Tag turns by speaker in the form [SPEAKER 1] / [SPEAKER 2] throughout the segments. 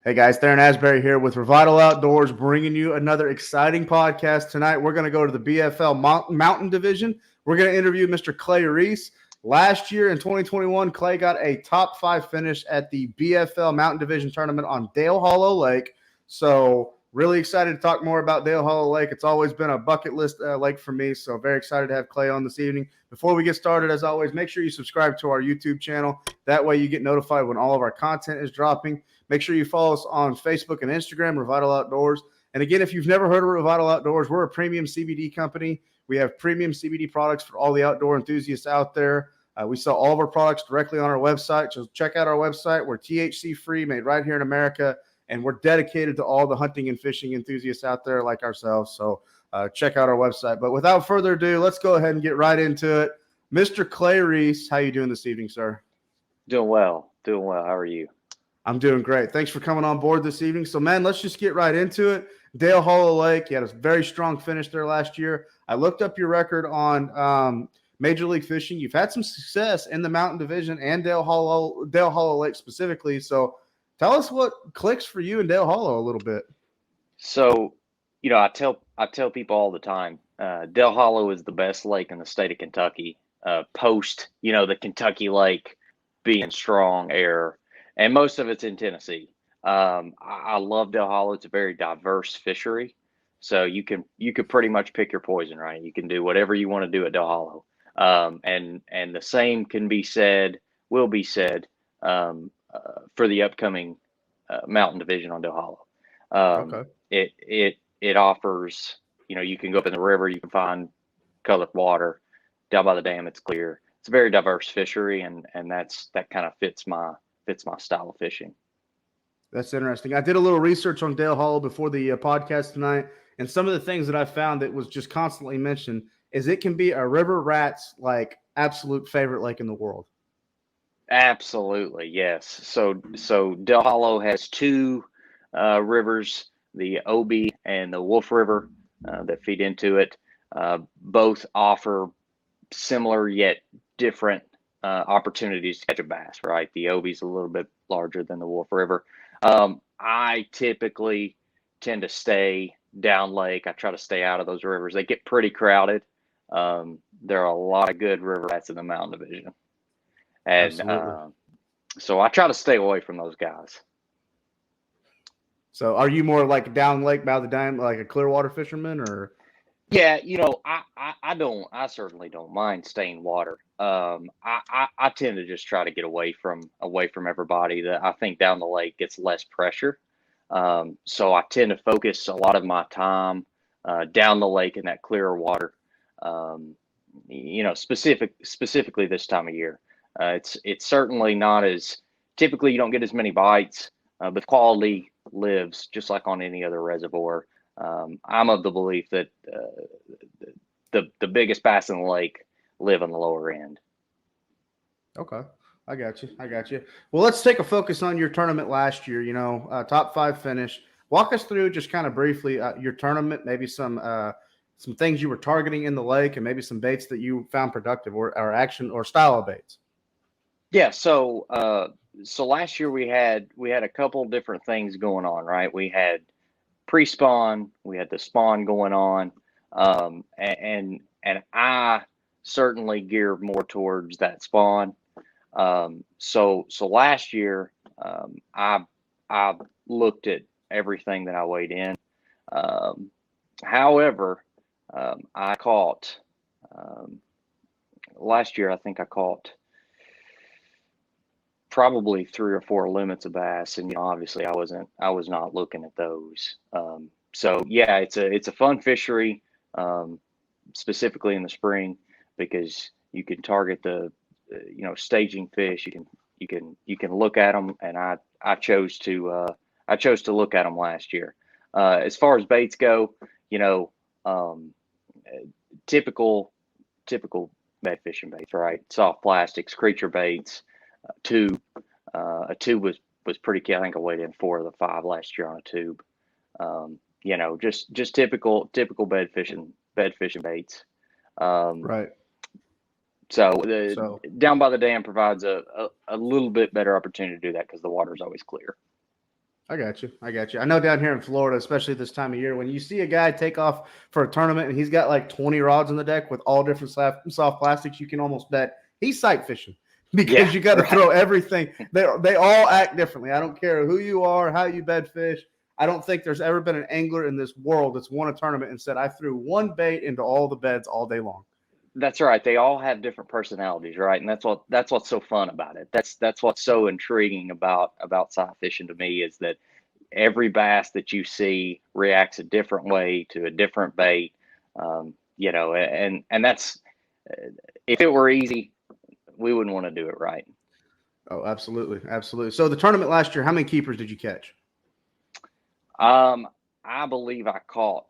[SPEAKER 1] Hey guys, Theron Asbury here with Revital Outdoors, bringing you another exciting podcast. Tonight, we're going to go to the BFL Mountain Division. We're going to interview Mr. Clay Reece. Last year in 2021, Clay got a top 5 finish at the BFL Mountain Division tournament on Dale Hollow Lake. So, really excited to talk more about Dale Hollow Lake. It's always been a bucket list lake for me, so very excited to have Clay on this evening. Before we get started, as always, make sure you subscribe to our YouTube channel. That way you get notified when all of our content is dropping. Make sure you follow us on Facebook and Instagram, Revital Outdoors. And again, if you've never heard of Revital Outdoors, we're a premium CBD company. We have premium CBD products for all the outdoor enthusiasts out there. We sell all of our products directly on our website. So check out our website. We're THC-free, made right here in America. And we're dedicated to all the hunting and fishing enthusiasts out there like ourselves. So check out our website. But without further ado, let's go ahead and get right into it. Mr. Clay Reece, how you doing this evening, sir?
[SPEAKER 2] Doing well. How are you?
[SPEAKER 1] I'm doing great. Thanks for coming on board this evening. So, man, let's just get right into it. Dale Hollow Lake, you had a very strong finish there last year. I looked up your record on Major League Fishing. You've had some success in the Mountain Division and Dale Hollow Lake specifically. So, tell us what clicks for you in Dale Hollow a little bit.
[SPEAKER 2] So, I tell people all the time, Dale Hollow is the best lake in the state of Kentucky. Post, the Kentucky Lake being strong air. And most of it's in Tennessee. I love Dale Hollow. It's a very diverse fishery. So you could pretty much pick your poison, right? You can do whatever you want to do at Dale Hollow. And the same will be said for the upcoming Mountain Division on Dale Hollow.
[SPEAKER 1] Okay.
[SPEAKER 2] It offers, you can go up in the river, you can find colored water. Down by the dam, it's clear. It's a very diverse fishery, and that kind of fits my style of fishing.
[SPEAKER 1] That's interesting. I did a little research on Dale Hollow before the podcast tonight, and some of the things that I found that was just constantly mentioned is it can be a river rat's like absolute favorite lake in the world.
[SPEAKER 2] Absolutely, yes. So Dale Hollow has two rivers, the Obie and the Wolf River, that feed into it. Both offer similar yet different opportunities to catch a bass, right? The Obie's a little bit larger than the Wolf River. I typically tend to stay down lake. I try to stay out of those rivers. They get pretty crowded. There are a lot of good river rats in the Mountain Division. And so I try to stay away from those guys.
[SPEAKER 1] So are you more like down lake by the dam, like a Clearwater fisherman, or?
[SPEAKER 2] Yeah, I certainly don't mind staying water. I tend to just try to get away from everybody. I think down the lake gets less pressure. So I tend to focus a lot of my time down the lake in that clearer water. Specifically this time of year. It's certainly not as typically you don't get as many bites, but quality lives just like on any other reservoir. I'm of the belief that the biggest bass in the lake live on the lower end.
[SPEAKER 1] Okay. I got you. Well, let's take a focus on your tournament last year, top 5 finish. Walk us through just kind of briefly your tournament, maybe some things you were targeting in the lake and maybe some baits that you found productive or action or style of baits.
[SPEAKER 2] Yeah. So last year we had a couple different things going on, right? We had pre-spawn, we had the spawn going on, and I certainly geared more towards that spawn. So last year, I looked at everything that I weighed in. However, I caught last year. I think I caught probably 3 or 4 limits of bass, and obviously I was not looking at those. So yeah, it's a fun fishery, specifically in the spring, because you can target the staging fish. You can look at them, and I chose to look at them last year. As far as baits go, typical bed fishing baits, right? Soft plastics, creature baits, tube. A tube was pretty key. I think I weighed in 4 of the 5 last year on a tube. Just typical bed fishing baits.
[SPEAKER 1] Right.
[SPEAKER 2] So down by the dam provides a little bit better opportunity to do that because the water is always clear.
[SPEAKER 1] I got you. I got you. I know down here in Florida, especially this time of year, when you see a guy take off for a tournament and he's got like 20 rods on the deck with all different soft plastics, you can almost bet he's sight fishing
[SPEAKER 2] Yeah,
[SPEAKER 1] because you got to
[SPEAKER 2] right.
[SPEAKER 1] throw everything. They all act differently. I don't care who you are, how you bed fish. I don't think there's ever been an angler in this world that's won a tournament and said, I threw one bait into all the beds all day long.
[SPEAKER 2] That's right. They all have different personalities, right? And that's what's so fun about it. That's what's so intriguing about sight fishing to me is that every bass that you see reacts a different way to a different bait. And that's if it were easy, we wouldn't want to do it right.
[SPEAKER 1] Oh, absolutely. Absolutely. So the tournament last year, how many keepers did you catch?
[SPEAKER 2] Um, I believe I caught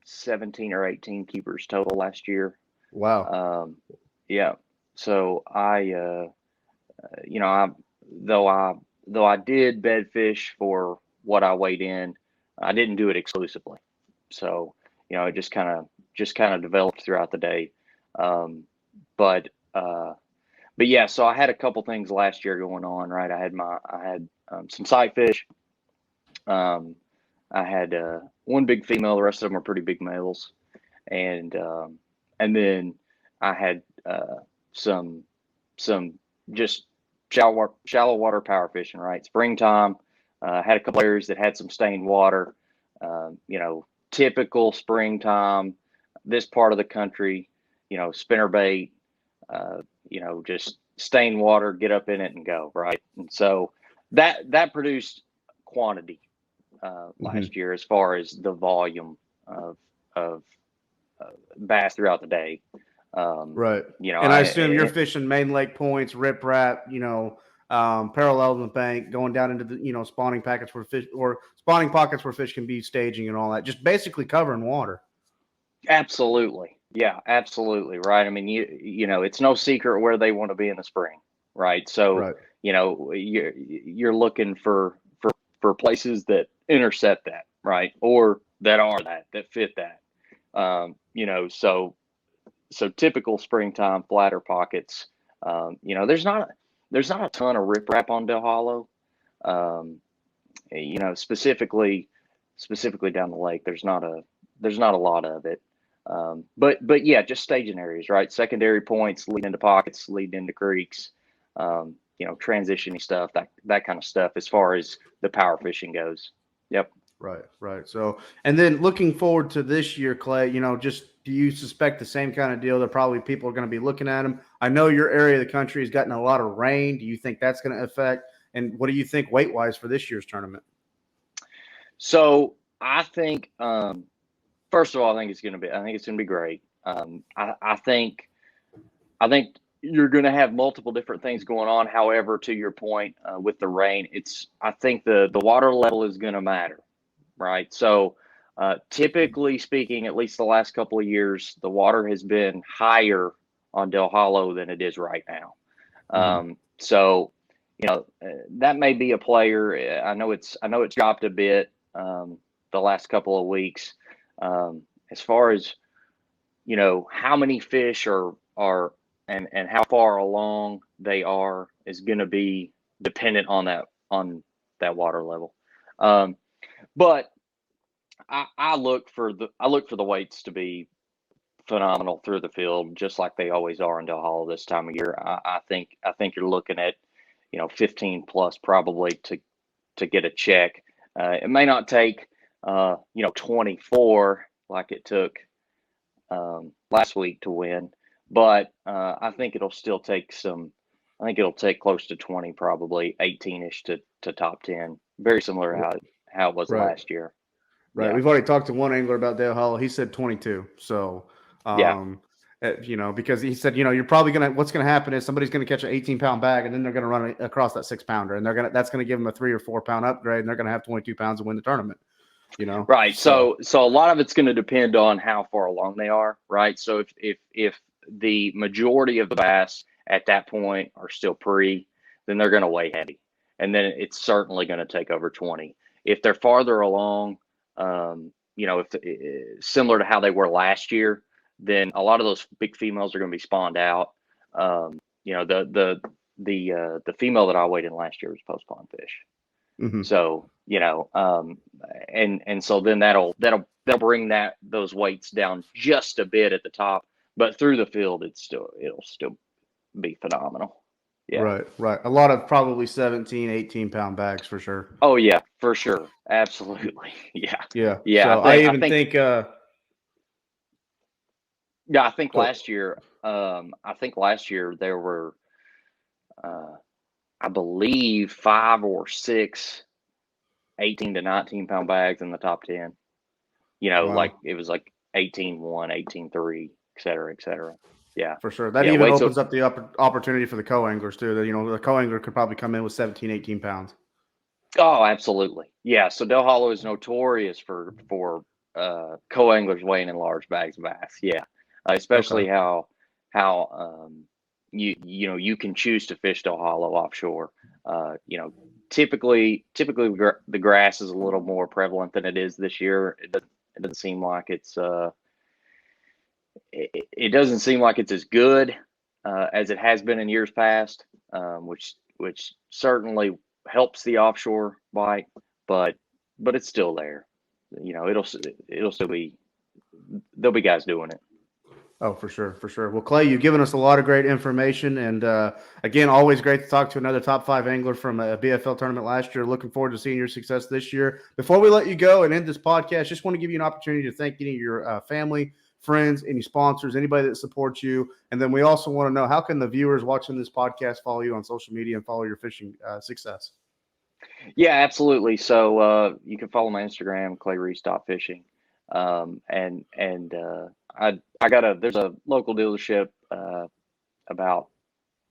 [SPEAKER 2] 17 or 18 keepers total last year.
[SPEAKER 1] Wow.
[SPEAKER 2] Um, yeah. So I though I though I did bed fish for what I weighed in, I didn't do it exclusively. So, it just kind of developed throughout the day. Um, but but yeah, so I had a couple things last year going on, right? I had some sight fish. Um, I had one big female. The rest of them are pretty big males, and then I had some some just shallow water power fishing. Right, springtime. Had a couple areas that had some stained water. Typical springtime. This part of the country, spinner bait. Just stained water. Get up in it and go. Right, and so that produced quantity
[SPEAKER 1] Mm-hmm.
[SPEAKER 2] last year as far as the volume of bass throughout the day.
[SPEAKER 1] Right. And I assume you're
[SPEAKER 2] I
[SPEAKER 1] fishing main lake points, riprap, parallel to the bank, going down into the, spawning packets where fish or spawning pockets where fish can be staging and all that. Just basically covering water.
[SPEAKER 2] absolutely, yeah, absolutely, right. I mean, it's no secret where they want to be in the spring, right? So,
[SPEAKER 1] Right.
[SPEAKER 2] you're looking for places that intercept that, right, or that are that fit that. So typical springtime flatter pockets. There's not a ton of riprap on Del Hollow. Um, specifically down the lake, there's not a lot of it. But yeah, just staging areas, right? Secondary points leading into pockets, leading into creeks. Transitioning stuff, that kind of stuff. As far as the power fishing goes, yep.
[SPEAKER 1] Right. Right. So, and then looking forward to this year, Clay, just do you suspect the same kind of deal that probably people are going to be looking at them? I know your area of the country has gotten a lot of rain. Do you think that's going to affect? And what do you think weight wise for this year's tournament?
[SPEAKER 2] So I think, first of all, I think it's gonna be great. I think you're going to have multiple different things going on. However, to your point, with the rain, I think the water level is going to matter, right? So, typically speaking, at least the last couple of years, the water has been higher on Del Hollow than it is right now.
[SPEAKER 1] Mm-hmm.
[SPEAKER 2] So, that may be a player. I know it's dropped a bit the last couple of weeks. As far as how many fish are and how far along they are is going to be dependent on that water level. Um, but I look for the weights to be phenomenal through the field, just like they always are in Del Hollow this time of year. I think you're looking at 15 plus probably to get a check. It may not take 24 like it took last week to win, but I think it'll still take some. I think it'll take close to 20, probably 18ish to top 10. Very similar to how it was
[SPEAKER 1] Right.
[SPEAKER 2] last year.
[SPEAKER 1] Right.
[SPEAKER 2] Yeah,
[SPEAKER 1] We've already talked to one angler about Dale Hollow. He said 22. So,
[SPEAKER 2] yeah,
[SPEAKER 1] because he said, you're probably what's gonna happen is somebody's gonna catch an 18-pound bag and then they're gonna run across that 6-pounder and that's gonna give them a 3 or 4 pound upgrade and they're gonna have 22 pounds to win the tournament.
[SPEAKER 2] right.
[SPEAKER 1] So
[SPEAKER 2] So a lot of it's going to depend on how far along they are, right? So if the majority of the bass at that point are still pre, then they're going to weigh heavy, and then it's certainly going to take over 20. If they're farther along, if similar to how they were last year, then a lot of those big females are going to be spawned out. The female that I weighed in last year was post pond fish.
[SPEAKER 1] Mm-hmm.
[SPEAKER 2] So, and so then that'll bring those weights down just a bit at the top, but through the field, it'll still be phenomenal. Yeah.
[SPEAKER 1] Right. A lot of probably 17, 18-pound bags for sure.
[SPEAKER 2] Oh yeah, for sure. Absolutely. Yeah.
[SPEAKER 1] Yeah.
[SPEAKER 2] Yeah.
[SPEAKER 1] So I even think
[SPEAKER 2] yeah, I think
[SPEAKER 1] go.
[SPEAKER 2] last year there were, I believe 5 or 6 18 to 19-pound bags in the top 10.
[SPEAKER 1] Wow.
[SPEAKER 2] Like it was like 18-1, 18-3, et cetera, et cetera. Yeah.
[SPEAKER 1] For sure. That
[SPEAKER 2] Yeah.
[SPEAKER 1] even
[SPEAKER 2] Weights.
[SPEAKER 1] opens up the opportunity for the co-anglers too. That, the co-angler could probably come in with 17, 18 pounds.
[SPEAKER 2] Oh, absolutely. Yeah. So Del Hollow is notorious for co-anglers weighing in large bags of bass. Yeah. Especially
[SPEAKER 1] Okay.
[SPEAKER 2] how you can choose to fish Del Hollow offshore. Typically the grass is a little more prevalent than it is this year. It doesn't seem like it doesn't seem like it's as good as it has been in years past, which certainly helps the offshore bite, but it's still there. It'll still be, there'll be guys doing it.
[SPEAKER 1] Oh, for sure. Well, Clay, you've given us a lot of great information, and again, always great to talk to another top 5 angler from a BFL tournament last year. Looking forward to seeing your success this year. Before we let you go and end this podcast, just want to give you an opportunity to thank any of your family, friends, any sponsors, anybody that supports you, and then we also want to know, how can the viewers watching this podcast follow you on social media and follow your fishing success?
[SPEAKER 2] Yeah, absolutely. So you can follow my Instagram, clayreece.fishing. There's a local dealership about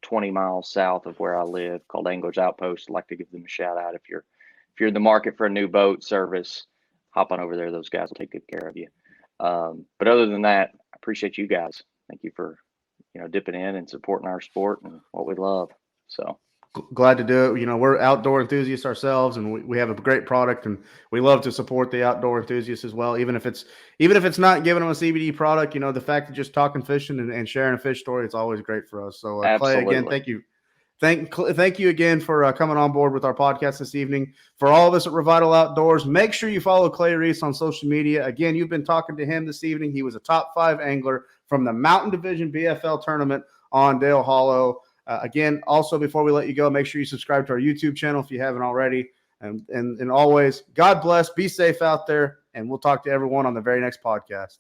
[SPEAKER 2] 20 miles south of where I live called Anglers Outpost. I'd like to give them a shout out. If you're in the market for a new boat service, hop on over there. Those guys will take good care of you. But other than that, I appreciate you guys. Thank you for dipping in and supporting our sport and what we love. So
[SPEAKER 1] Glad to do it. We're outdoor enthusiasts ourselves, and we have a great product, and we love to support the outdoor enthusiasts as well. Even if it's not giving them a CBD product, the fact that just talking fishing and sharing a fish story, it's always great for us. So Clay, again,
[SPEAKER 2] absolutely.
[SPEAKER 1] thank you. Thank you again for coming on board with our podcast this evening. For all of us at Revital Outdoors, make sure you follow Clay Reece on social media. Again, you've been talking to him this evening. He was a top 5 angler from the Mountain Division BFL tournament on Dale Hollow. Again, also, before we let you go, make sure you subscribe to our YouTube channel if you haven't already. And always, God bless, be safe out there, and we'll talk to everyone on the very next podcast.